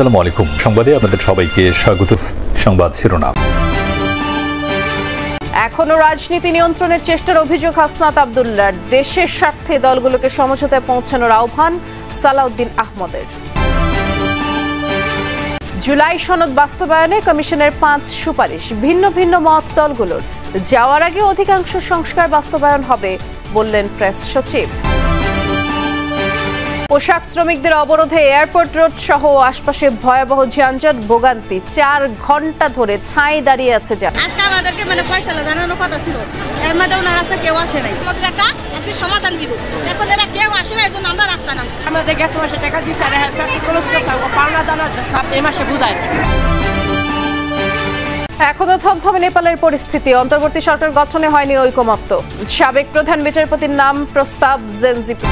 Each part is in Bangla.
আসসালামু আলাইকুম। সংবাদে আপনাদের সবাইকে স্বাগত। সংবাদ শিরোনাম। এখনো রাজনীতি নিয়ন্ত্রণের চেষ্টার অভিযোগ হাসনাত আব্দুল্লাহর। দেশের স্বার্থে দলগুলোকে সমঝোতায় পৌঁছানোর আহ্বান সালাউদ্দিন আহমদের। জুলাই সনদ বাস্তবায়নে কমিশনের 5 সুপারিশ। ভিন্ন ভিন্ন মত দলগুলোর। যাওয়ার আগে অধিকাংশ সংস্কার বাস্তবায়ন হবে বললেন প্রেস সচিব। পোশাক শ্রমিকদের অবরোধে এয়ারপোর্ট রোড সহ আশপাশে ভয়াবহ যানজট, ভোগান্তি। 4 ঘন্টা ধরে ছাই দাঁড়িয়ে আছে যান। আজকে আমাদেরকে ফয়সালা জানানোর কথা ছিল, এর মধ্যে ওনারা কেউ আসে নাই। আমাদের একটা সমাধান দিব, এখন এরা কেউ আসে না, এজন্য আমরা রাস্তা নাম। আমাদের গ্যাস মাসে টাকা দিচ্ছে আর পাওনা দানা সব এই মাসে বুঝায়। এখনো থমথমে নেপালের পরিস্থিতি। অন্তর্বর্তী সরকার গঠনে হয়নি ঐকমত্য। সাবেক প্রধান বিচারপতির নাম প্রস্তাব জেনজিপি।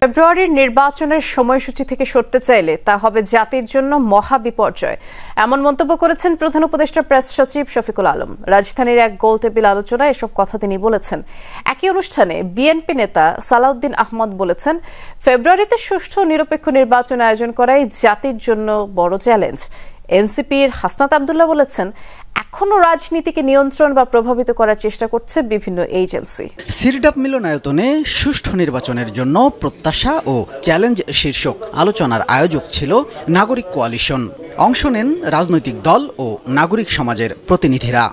ফেব্রুয়ারির নির্বাচনের সময়সূচি থেকে সরতে চাইলে তা হবে জাতির জন্য মহা বিপর্যয়, এমন মন্তব্য করেছেন প্রধান উপদেষ্টা প্রেস সচিব শফিকুল আলম। রাজধানীর এক গোলটেবিল আলোচনায় এসব কথা তিনি বলেছেন। একই অনুষ্ঠানে বিএনপি নেতা সালাউদ্দিন আহমদ বলেছেন, ফেব্রুয়ারিতে সুষ্ঠু নিরপেক্ষ নির্বাচন আয়োজন করাই জাতির জন্য বড় চ্যালেঞ্জ। এনসিপির হাসনাত আব্দুল্লাহ বলেছেন, এখনো রাজনীতিকে নিয়ন্ত্রণ বা প্রভাবিত করার চেষ্টা করছে বিভিন্ন এজেন্সি। সিরডাপ মিলনায়তনে সুষ্ঠু নির্বাচনের জন্য প্রত্যাশা ও চ্যালেঞ্জ শীর্ষক আলোচনার আয়োজক ছিল নাগরিক কোয়ালিশন। অংশ নেন রাজনৈতিক দল ও নাগরিক সমাজের প্রতিনিধিরা।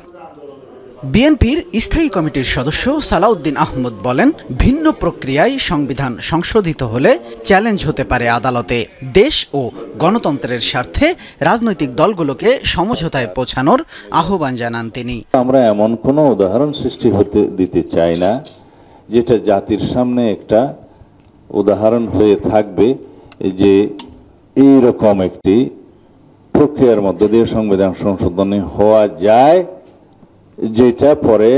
বিএনপির স্থায়ী কমিটির সদস্য সালাউদ্দিন আহমদ বলেন, ভিন্ন প্রক্রিয়ায় সংবিধান সংশোধিত হলে চ্যালেঞ্জ হতে পারে আদালতে। দেশ ও গণতন্ত্রের স্বার্থে রাজনৈতিক দলগুলোকে সমঝোতায় পৌঁছানোর আহ্বান জানান তিনি। আমরা এমন কোনো উদাহরণ সৃষ্টি হতে দিতে চাই না যেটা জাতির সামনে একটা উদাহরণ হয়ে থাকবে যে এইরকম একটি প্রক্রিয়ার মধ্য দিয়ে সংবিধান সংশোধনী হওয়া যায়, যেটা পরে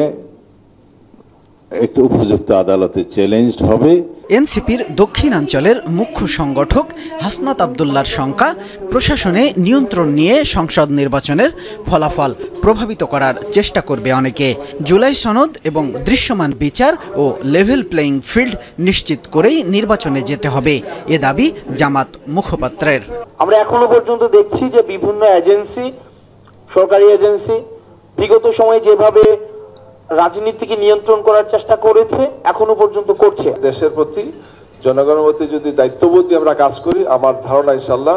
একটু উপযুক্ত আদালতে চ্যালেঞ্জ হবে। এনসিপির দক্ষিণাঞ্চলের মুখ্য সংগঠক হাসনাত আব্দুল্লাহর শঙ্কা, প্রশাসনে নিয়ন্ত্রণ নিয়ে সংসদ নির্বাচনের ফলাফল প্রভাবিত করার চেষ্টা করবে অনেকে। জুলাই সনদ এবং দৃশ্যমান বিচার ও লেভেল প্লেয়িং ফিল্ড নিশ্চিত করেই নির্বাচনে যেতে হবে, এ দাবি জামাত মুখপাত্রের। আমরা এখনো পর্যন্ত দেখছি যে বিভিন্ন এজেন্সি, সরকারি এজেন্সি বিগত সময়ে যেভাবে রাজনীতিকে নিয়ন্ত্রণ করার চেষ্টা করেছে, এখনো পর্যন্ত করছে। দেশের প্রতি, জনগণের প্রতি যদি দায়িত্ববোধ দিয়ে আমরা কাজ করি, আমার ধারণা ইনশাআল্লাহ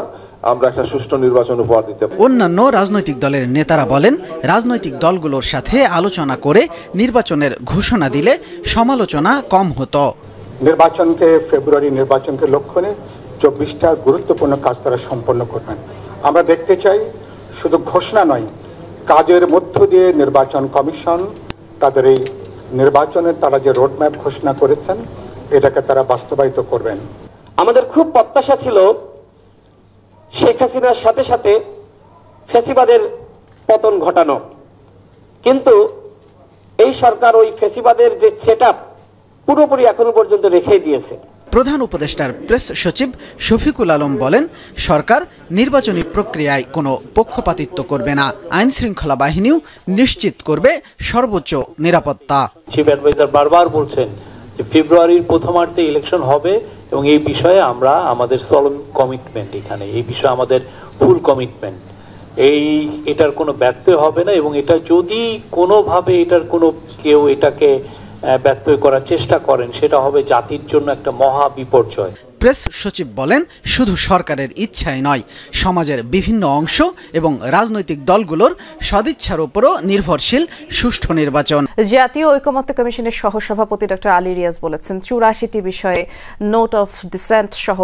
আমরা একটা সুষ্ঠু নির্বাচন উপহার দিতে পারি। অন্যান্য রাজনৈতিক দলের নেতারা বলেন, রাজনৈতিক দলগুলোর সাথে আলোচনা করে নির্বাচনের ঘোষণা দিলে সমালোচনা কম হতো। নির্বাচনকে, ফেব্রুয়ারি নির্বাচনকে লক্ষ্য নিয়ে 24টা গুরুত্বপূর্ণ কাজ তারা সম্পন্ন করবেন। আমরা দেখতে চাই শুধু ঘোষণা নয়, কাজের মধ্য দিয়ে নির্বাচন কমিশন তাদের এই নির্বাচনের তারা যে রোডম্যাপ ঘোষণা করেছেন, এটাকে তারা বাস্তবায়িত করবেন। আমাদের খুব প্রত্যাশা ছিল শেখ হাসিনার সাথে সাথে ফ্যাসিবাদের পতন ঘটানো, কিন্তু এই সরকার ওই ফ্যাসিবাদের যে সেটআপ পুরোপুরি এখনো পর্যন্ত রেখে দিয়েছে। প্রধান উপদেষ্টার প্রেস সচিব শফিকুল আলম বলেন, সরকার নির্বাচনী প্রক্রিয়ায় কোনো পক্ষপাতিত্ব করবে না, আইন শৃঙ্খলা বাহিনীও নিশ্চিত করবে সর্বোচ্চ নিরাপত্তা। চিফ অ্যাডভাইজার বারবার বলছেন যে ফেব্রুয়ারির প্রথমার্ধে ইলেকশন হবে এবং এই বিষয়ে আমরা আমাদের সলন কমিটমেন্ট, এখানে এই বিষয়ে আমাদের ফুল কমিটমেন্ট, এটার কোনো ব্যত্যয় হবে না এবং এটা যদি কোনোভাবে এটার কোনো কেউ এটাকে ব্যত্যয় করার চেষ্টা করেন, সেটা হবে জাতির জন্য একটা মহা বিপর্যয়। প্রেস সচিব বলেন, শুধু সরকারের ইচ্ছাই নয়, সমাজের বিভিন্ন অংশ এবং রাজনৈতিক দলগুলোর সদিচ্ছার উপরও নির্ভরশীল সুষ্ঠু নির্বাচন। জাতীয় ঐকমত্য কমিশনের সহসভাপতি ডক্টর আলী রিয়াজ বলেছেন, 84টি বিষয়ে নোট অফ ডিসেন্ট সহ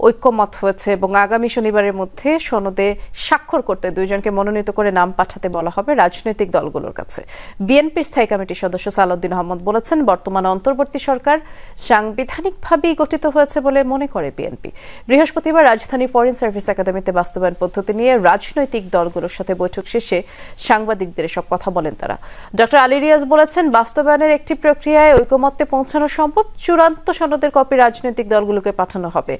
ঐকমত হয়েছে এবং আগামী শনিবারের মধ্যে সনদে স্বাক্ষর করতে 2 জনকে মনোনীত করে নাম পাঠাতে বলা হবে রাজনৈতিক দলগুলোর কাছে। বিএনপির স্থায়ী কমিটির সদস্য সালাউদ্দিন আহমদ বলেছেন, বর্তমান অন্তর্বর্তী সরকার সাংবিধানিকভাবেই গঠিত হয়েছে বলে মনে করে বিএনপি। বৃহস্পতিবার রাজধানী ফরেন সার্ভিস একাডেমিতে বাস্তবায়ন পদ্ধতি নিয়ে রাজনৈতিক দলগুলোর সাথে বৈঠক শেষে সাংবাদিকদের এসব কথা বলেন তারা। ডক্টর আলী রিয়াজ বলেছেন, বাস্তবায়নের একটি প্রক্রিয়ায় ঐকমত্যে পৌঁছানো সম্ভব। চূড়ান্ত সনদের কপি রাজনৈতিক দলগুলোকে পাঠানো হবে।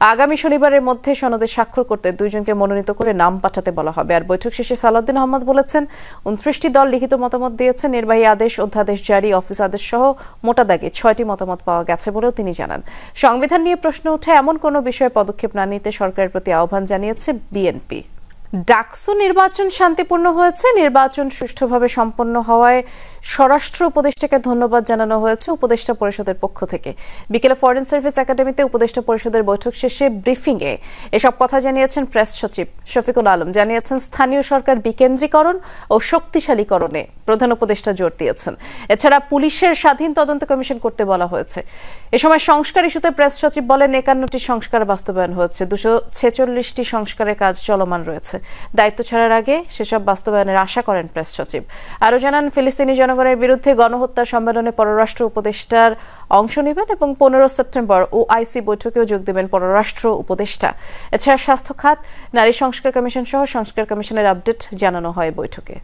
আগামী শনিবারের মধ্যে সনদে স্বাক্ষর করতে দুইজনকে মনোনীত করে নাম পাঠাতে বলা হবে। আর বৈঠক শেষে সালাউদ্দিন আহমদ বলেছেন 29টি দল লিখিত মতামত দিয়েছে। নির্বাহী আদেশ, অধ্যাদেশ জারি, অফিস আদেশ সহ মোটা দাগে 6টি মতামত পাওয়া গেছে বলেও তিনি জানান। সংবিধান নিয়ে প্রশ্ন ওঠে এমন কোনো বিষয়ে পদক্ষেপ না নিতে সরকারের প্রতি আহ্বান জানিয়েছে বিএনপি। ডাকসু নির্বাচন শান্তিপূর্ণ হয়েছে। নির্বাচন সুষ্ঠুভাবে সম্পন্ন হওয়ায় স্বরাষ্ট্র উপদেষ্টাকে ধন্যবাদ জানানো হয়েছে উপদেষ্টা পরিষদের পক্ষ থেকে। বিকেলে ফরেন সার্ভিস একাডেমিতে উপদেষ্টা পরিষদের বৈঠক শেষে ব্রিফিংয়ে এসব কথা জানিয়েছেন প্রেস সচিব শফিকুল আলম। জানিয়েছেন স্থানীয় সরকার বিকেন্দ্রীকরণ ও শক্তিশালীকরণে প্রধান উপদেষ্টা জোর দিয়েছেন। এছাড়া পুলিশের স্বাধীন তদন্ত কমিশন করতে বলা হয়েছে। এ সময় সংস্কার ইস্যুতে প্রেস সচিব বলেন 51টি সংস্কার বাস্তবায়ন হয়েছে, 246টি সংস্কারের কাজ চলমান রয়েছে। দায়িত্ব ছাড়ার আগে সেসব বাস্তবায়নের আশা করেন প্রেস সচিব। আরও জানান ফিলিস্তিনি জনগণের বিরুদ্ধে গণহত্যা সম্মেলনে পররাষ্ট্র উপদেষ্টার অংশ নেবেন এবং 15 সেপ্টেম্বর ওআইসি বৈঠকেও যোগ দেবেন পররাষ্ট্র উপদেষ্টা। এছাড়া স্বাস্থ্য খাত, নারী সংস্কার কমিশন সহ সংস্কার কমিশনের আপডেট জানানো হয় বৈঠকে।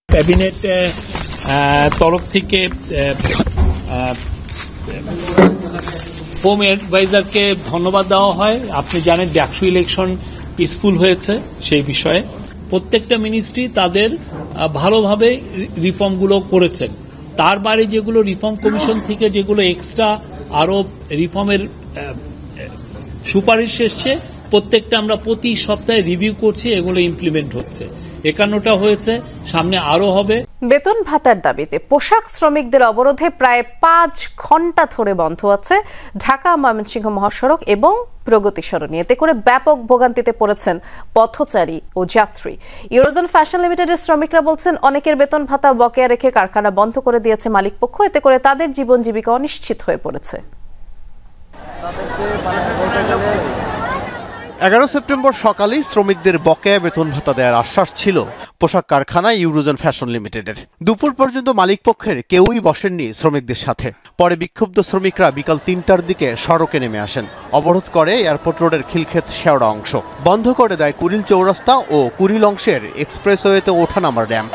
ক্যাবিনেট তরফ থেকে হোম অ্যাডভাইজারকে ধন্যবাদ দেওয়া হয়। আপনি জানেন ডাকসু ইলেকশন পিসফুল হয়েছে। সেই বিষয়ে প্রত্যেকটা মিনিস্ট্রি তাদের ভালোভাবে রিফর্মগুলো করেছেন। তার বাইরে যেগুলো রিফর্ম কমিশন থেকে যেগুলো এক্সট্রা আরো রিফর্মের সুপারিশ এসছে, প্রত্যেকটা আমরা প্রতি সপ্তাহে রিভিউ করছি, এগুলো ইমপ্লিমেন্ট হচ্ছে। 51টা হয়েছে, সামনে আরো হবে। বেতন ভাতার দাবিতে পোশাক শ্রমিকদের অবরোধে প্রায় 5 ঘন্টা ধরে বন্ধ আছে ঢাকা ময়মনসিংহ মহাসড়ক এবং প্রগতি সরণি। এতে করে ব্যাপক ভোগান্তিতে পড়েছেন পথচারী ও যাত্রী। ইউরোজন ফ্যাশন লিমিটেডের শ্রমিকরা বলছেন অনেকের বেতন ভাতা বকেয়া রেখে কারখানা বন্ধ করে দিয়েছে মালিকপক্ষ। এতে করে তাদের জীবন জীবিকা অনিশ্চিত হয়ে পড়েছে। 11 সেপ্টেম্বর সকালেই শ্রমিকদের বকেয়া বেতন ভাতা দেওয়ার আশ্বাস ছিল পোশাক কারখানা ইউরোজন ফ্যাশন লিমিটেডের। দুপুর পর্যন্ত মালিকপক্ষের কেউই বসেননি শ্রমিকদের সাথে। পরে বিক্ষুব্ধ শ্রমিকরা বিকাল 3টার দিকে সড়কে নেমে আসেন। অবরোধ করে এয়ারপোর্ট রোডের খিলক্ষেত শেওড়া অংশ বন্ধ করে দেয় কুড়িল চৌরাস্তা ও কুড়িল অংশের এক্সপ্রেসওয়েতে ওঠানামার র্যাম্প।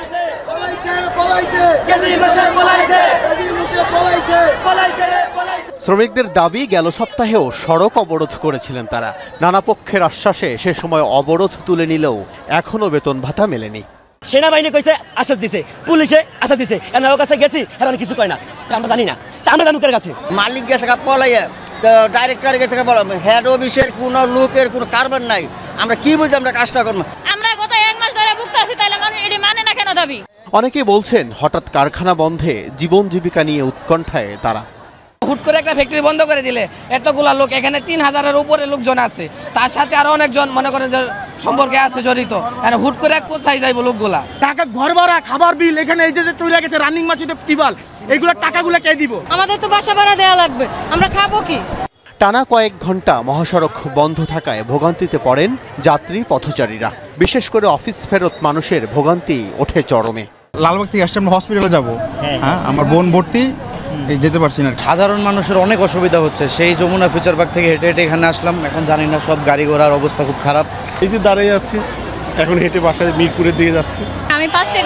শ্রমিকদের দাবি, গেল সপ্তাহেও সড়ক অবরোধ করেছিলেন তারা। নানা পক্ষের আশ্বাসে সে সময় অবরোধ তুলে নিলেও এখনো বেতন ভাতা মেলেনি। সেনাবাহিনী কইছে আশ্বাস দিছে, পুলিশে আশ্বাস দিছে, এনার কাছে গেছি এখন কিছু কয় না, আমরা জানি না। তা আমরা জানুকের কাছে মালিক গেছে পলাইয়া, ডাইরেক্টর গেছে হেড অফিসের কোনো লোকের কোনো কারবার নাই। আমরা কি বুঝি আমরা কাজটা করবো? আমরা গত 1 মাস ধরে ভুগতেছি, তাইলে মানুষ এটি মানে না কেন দাবি? অনেকে বলছেন হঠাৎ কারখানা বন্ধে জীবন জীবিকা নিয়ে উৎকণ্ঠায় তারা। হুট করে একটা ফ্যাক্টরি বন্ধ করে দিলে এতগুলা লোক, এখানে 3000-এর উপরে লোকজন আছে, তার সাথে আরো অনেকজন মনে করেন যে সম্পর্কে আছে জড়িত। হুট করে কোথায় যাইব লোকগুলা? টাকা ঘর ভাড়া, খাবার বিল, এখানে এই যে চলে গেছে রানিং মাছুতে টিবাল, এইগুলো টাকাগুলো কে দিব? আমাদের তো বাসা ভাড়া দেওয়া লাগবে, আমরা খাবো কি? টানা কয়েক ঘন্টা মহাসড়ক বন্ধ থাকায় ভোগান্তিতে পড়েন যাত্রী পথচারীরা। বিশেষ করে অফিস ফেরত মানুষের ভোগান্তি ওঠে চরমে। লালবাগ থেকে আসলে আমরা হসপিটালে যাবো, হ্যাঁ আমার বোন ভর্তি, যেতে পারছি না। সাধারণ মানুষের অনেক অসুবিধা হচ্ছে। সেই যমুনা ফিউচার পার্ক থেকে হেঁটে হেঁটে এখানে আসলাম, এখন জানি না সব গাড়ি ঘোড়ার অবস্থা খুব খারাপ। এই যে দাঁড়িয়ে আছি, এখন হেঁটে বাসায় মিরপুরের দিকে যাচ্ছি। আমি 5টা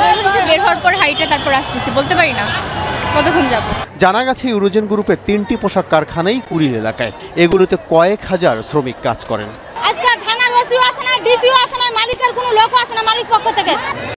বের হওয়ার পর হাইটে তারপর আসতেছি, বলতে পারি না কতক্ষণ যাব। জানা গেছে ইউরোজেন গ্রুপের 3টি পোশাক কারখানাই কুড়িল এলাকায়। এগুলোতে কয়েক হাজার শ্রমিক কাজ করেন। আজকে থানার ওসিও আছে না, ডিসিও আছে না, মালিকের কোনো লোকও আছে না মালিক পক্ষ থেকে।